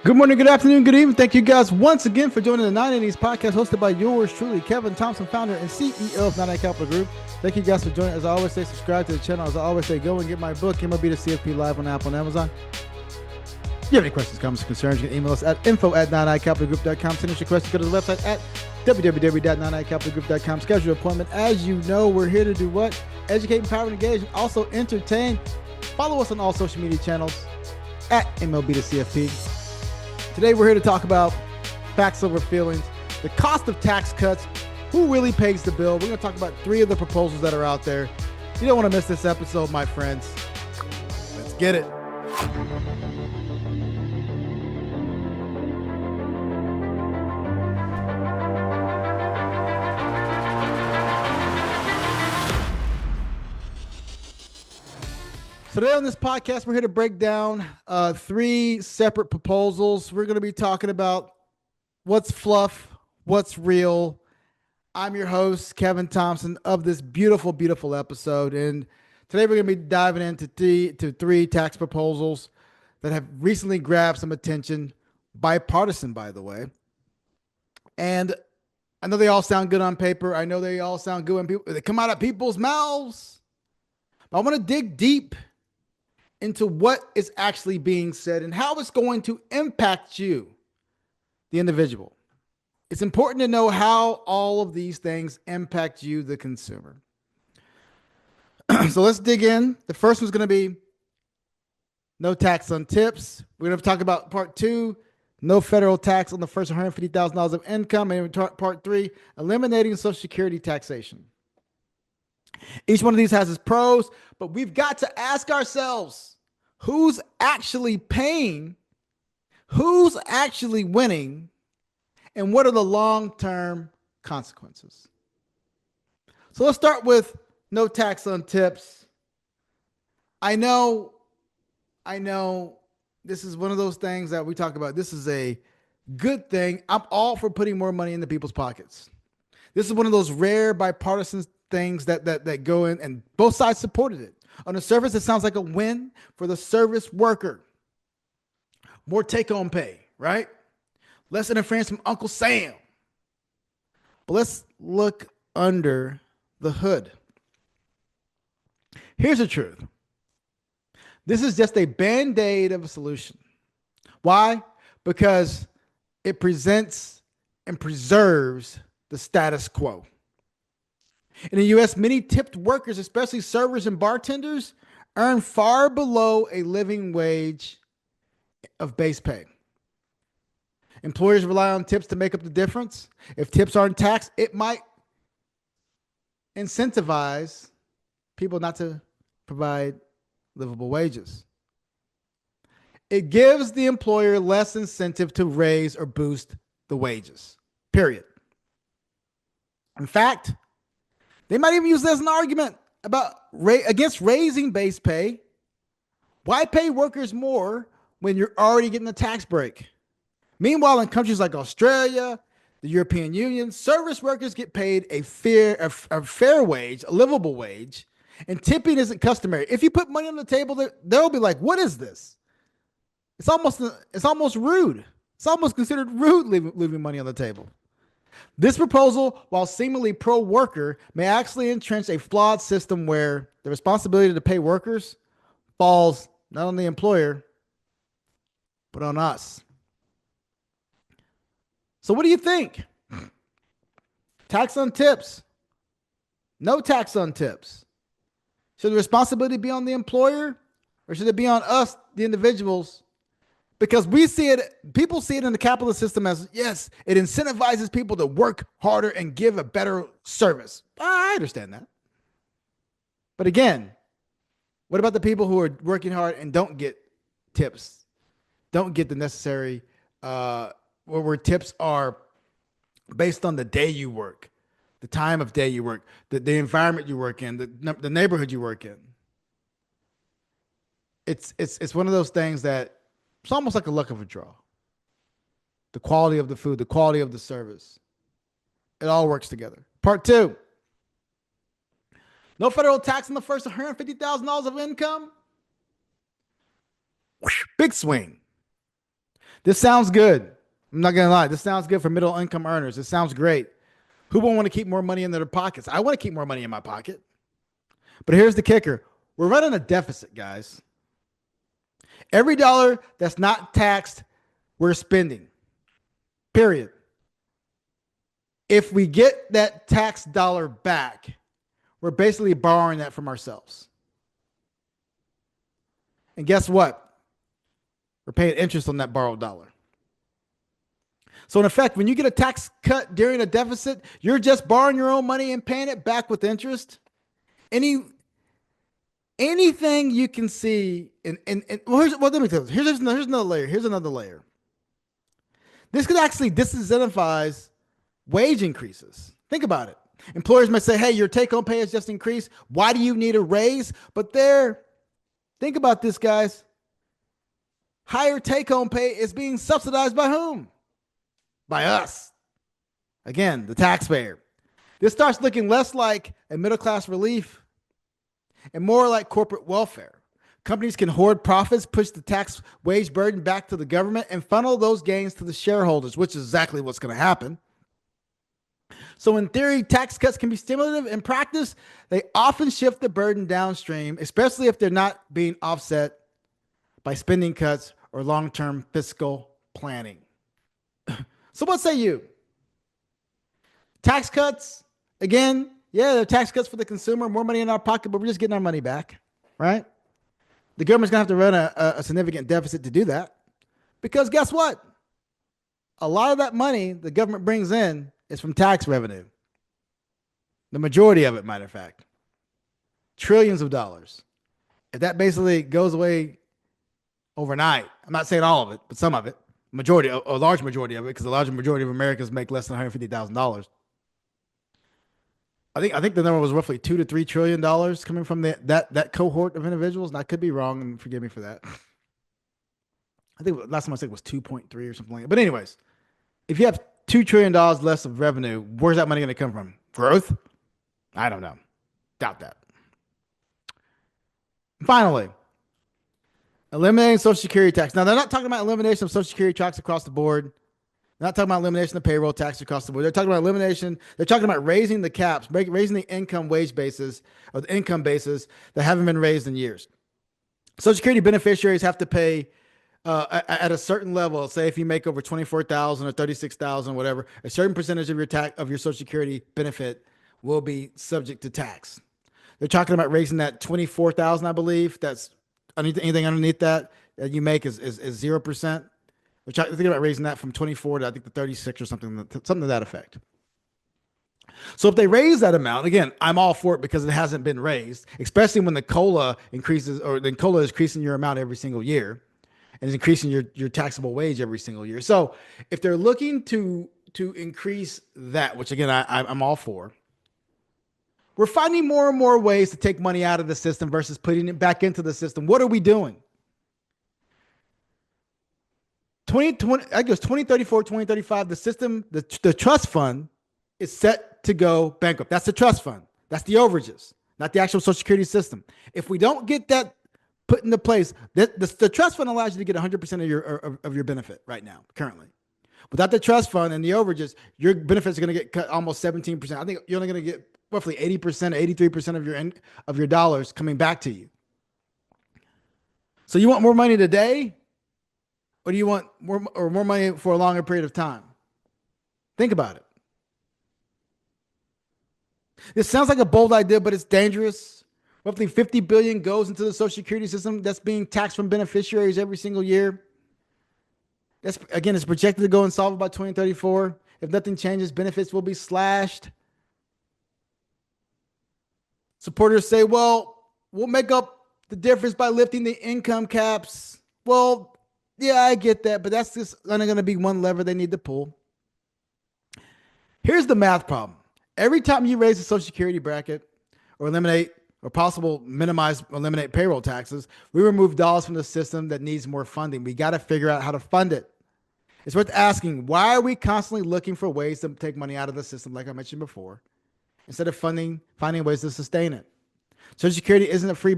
Good morning, good afternoon, good evening. Thank you guys once again for joining the 980s podcast hosted by yours truly, Kevin Thompson, founder and CEO of 980 Capital Group. Thank you guys for joining. As I always say, subscribe to the channel. As I always say, go and get my book, MLB to CFP, live on Apple and Amazon. If you have any questions, comments, concerns, you can email us at info@9icapitalgroup.com. Send us your questions. Go to the website at www.9icapitalgroup.com. Schedule an appointment. As you know, we're here to do what? Educate, empower, and engage, and also entertain. Follow us on all social media channels at MLB to CFP. Today, we're here to talk about facts over feelings, the cost of tax cuts, who really pays the bill. We're going to talk about 3 of the proposals that are out there. You don't want to miss this episode, my friends. Let's get it. So today on this podcast, we're here to break down 3 separate proposals. We're going to be talking about what's fluff, what's real. I'm your host, Kevin Thompson, of this beautiful, beautiful episode. And today we're going to be diving into 3 tax proposals that have recently grabbed some attention, bipartisan, by the way. And I know they all sound good on paper. I know they all sound good when they come out of people's mouths. But I want to dig deep into what is actually being said and how it's going to impact you, the individual. It's important to know how all of these things impact you, the consumer. So let's dig in. The first one's going to be no tax on tips. We're going to talk about part 2, no federal tax on the first $150,000 of income. And part 3, eliminating Social Security taxation. Each one of these has its pros, but we've got to ask ourselves, who's actually paying, who's actually winning, and what are the long-term consequences? So let's start with no tax on tips. I know this is one of those things that we talk about. This is a good thing. I'm all for putting more money into people's pockets. This is one of those rare bipartisan things that go in, and both sides supported it. On the surface, it sounds like a win for the service worker. More take-home pay, right? Less interference from Uncle Sam. But let's look under the hood. Here's the truth. This is just a band-aid of a solution. Why? Because it presents and preserves the status quo. In the U.S., many tipped workers, especially servers and bartenders, earn far below a living wage of base pay. Employers rely on tips to make up the difference. If tips aren't taxed, it might incentivize people not to provide livable wages. It gives the employer less incentive to raise or boost the wages, period. In fact, they might even use this as an argument against raising base pay. Why pay workers more when you're already getting a tax break? Meanwhile, in countries like Australia, the European Union, service workers get paid a fair wage, a livable wage, and tipping isn't customary. If you put money on the table, they'll be like, "What is this?" It's almost rude. It's almost considered rude leaving money on the table. This proposal, while seemingly pro-worker, may actually entrench a flawed system where the responsibility to pay workers falls not on the employer, but on us. So what do you think? Tax on tips? No tax on tips? Should the responsibility be on the employer, or should it be on us, the individuals? Because we see it, people see it in the capitalist system as, yes, it incentivizes people to work harder and give a better service. I understand that. But again, what about the people who are working hard and don't get tips, don't get the necessary, where tips are based on the day you work, the time of day you work, the environment you work in, the neighborhood you work in. It's one of those things that it's almost like a luck of a draw. The quality of the food, the quality of the service. It all works together. Part 2. No federal tax on the first $150,000 of income. Big swing. This sounds good. I'm not gonna lie. This sounds good for middle income earners. It sounds great. Who won't want to keep more money in their pockets? I want to keep more money in my pocket. But here's the kicker. We're running a deficit, guys. Every dollar that's not taxed, we're spending. Period. If we get that tax dollar back, we're basically borrowing that from ourselves. And guess what? We're paying interest on that borrowed dollar. So in effect, when you get a tax cut during a deficit, you're just borrowing your own money and paying it back with interest. Anything you can see let me tell you, here's another layer. Here's another layer. This could actually disincentivize wage increases. Think about it. Employers might say, hey, your take-home pay has just increased. Why do you need a raise? But think about this, guys. Higher take-home pay is being subsidized by whom? By us. Again, the taxpayer. This starts looking less like a middle-class relief and more like corporate welfare. Companies can hoard profits, push the tax wage burden back to the government, and funnel those gains to the shareholders, which is exactly what's going to happen. So in theory, tax cuts can be stimulative. In practice, they often shift the burden downstream, especially if they're not being offset by spending cuts or long-term fiscal planning. So what say you? Tax cuts, again, yeah, they're tax cuts for the consumer, more money in our pocket, but we're just getting our money back, right? The government's going to have to run a significant deficit to do that. Because guess what? A lot of that money the government brings in is from tax revenue. The majority of it, matter of fact. Trillions of dollars. If that basically goes away overnight, I'm not saying all of it, but some of it, a large majority of it, because a large majority of Americans make less than $150,000. I think the number was roughly $2 to $3 trillion coming from that cohort of individuals, and I could be wrong, and forgive me for that. I think last time I said it was 2.3 or something like that. But anyways, if you have $2 trillion less of revenue, where's that money going to come from? Growth? I don't know. Doubt that. Finally, eliminating Social Security tax. Now, they're not talking about elimination of Social Security tax across the board. They're not talking about elimination of payroll tax across the board. They're talking about elimination. They're talking about raising the caps, raising the income wage basis or the income basis that haven't been raised in years. Social Security beneficiaries have to pay at a certain level. Say if you make over $24,000 or $36,000, whatever, a certain percentage of your Social Security benefit will be subject to tax. They're talking about raising that $24,000, I believe. That's anything underneath that you make is 0%. They're thinking about raising that from 24 to I think the 36 or something to that effect. So if they raise that amount, again, I'm all for it because it hasn't been raised, especially when the COLA increases, or the COLA is increasing your amount every single year and is increasing your taxable wage every single year. So if they're looking to increase that, which again, I'm all for, we're finding more and more ways to take money out of the system versus putting it back into the system. What are we doing? 2034, 2035, the system, the trust fund is set to go bankrupt. That's the trust fund. That's the overages, not the actual Social Security system. If we don't get that put into place, the trust fund allows you to get 100% of your benefit right now, currently. Without the trust fund and the overages, your benefits are going to get cut almost 17%. I think you're only going to get roughly 80%, 83% of your dollars coming back to you. So you want more money today? Or do you want more money for a longer period of time? Think about it. This sounds like a bold idea, but it's dangerous. Roughly $50 billion goes into the Social Security system that's being taxed from beneficiaries every single year. It's projected to go insolvent by 2034. If nothing changes, benefits will be slashed. Supporters say, well, we'll make up the difference by lifting the income caps. Well, yeah, I get that, but that's just only going to be one lever they need to pull. Here's the math problem. Every time you raise the Social Security bracket or eliminate or eliminate payroll taxes, we remove dollars from the system that needs more funding. We got to figure out how to fund it. It's worth asking, why are we constantly looking for ways to take money out of the system, like I mentioned before, instead of finding ways to sustain it? Social Security isn't a free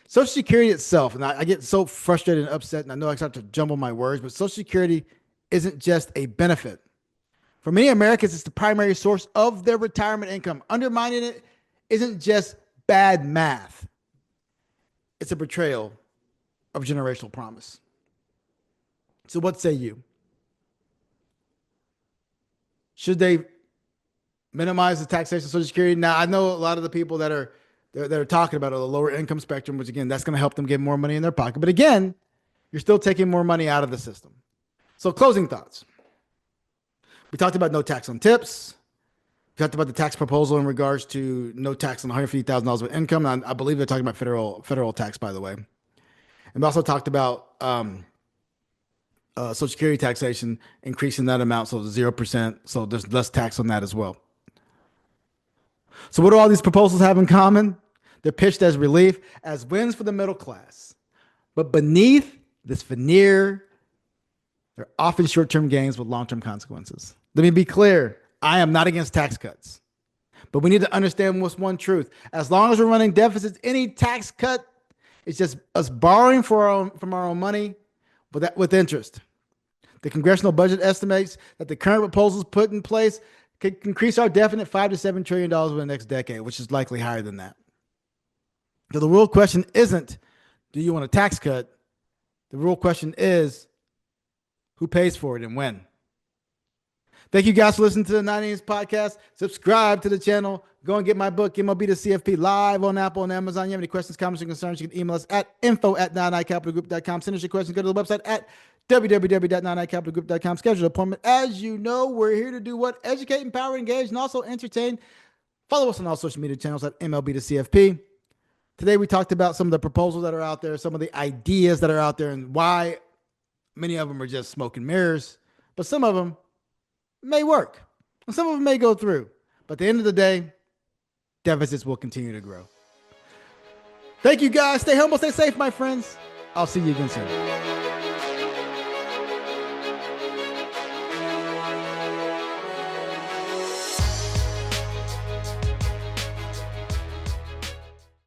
Social Security itself, and I get so frustrated and upset, and I know I start to jumble my words, but Social Security isn't just a benefit. For many Americans, it's the primary source of their retirement income. Undermining it isn't just bad math, it's a betrayal of generational promise. So, what say you? Should they minimize the taxation of Social Security? Now, I know a lot of the people that are talking about the lower income spectrum, which again, that's going to help them get more money in their pocket. But again, you're still taking more money out of the system. So, closing thoughts. We talked about no tax on tips. We talked about the tax proposal in regards to no tax on $150,000 of income. And I believe they're talking about federal tax, by the way. And we also talked about Social Security taxation, increasing that amount so 0%. So there's less tax on that as well. So what do all these proposals have in common? They're pitched as relief, as wins for the middle class. But beneath this veneer, they're often short-term gains with long-term consequences. Let me be clear. I am not against tax cuts. But we need to understand what's one truth. As long as we're running deficits, any tax cut is just us borrowing from our own money with interest. The congressional budget estimates that the current proposals put in place could increase our deficit $5 to $7 trillion over the next decade, which is likely higher than that. So the real question isn't, do you want a tax cut? The real question is, who pays for it and when? Thank you guys for listening to the 9 podcast. Subscribe to the channel. Go and get my book, MLB to CFP, live on Apple and Amazon. You have any questions, comments, or concerns, you can email us at info@9icapitalgroup.com. Send us your questions. Go to the website at www.9icapitalgroup.com. Schedule an appointment. As you know, we're here to do what? Educate, empower, engage, and also entertain. Follow us on all social media channels at MLB to CFP. Today, we talked about some of the proposals that are out there, some of the ideas that are out there, and why many of them are just smoke and mirrors. But some of them may work. And some of them may go through. But at the end of the day, deficits will continue to grow. Thank you, guys. Stay humble, stay safe, my friends. I'll see you again soon.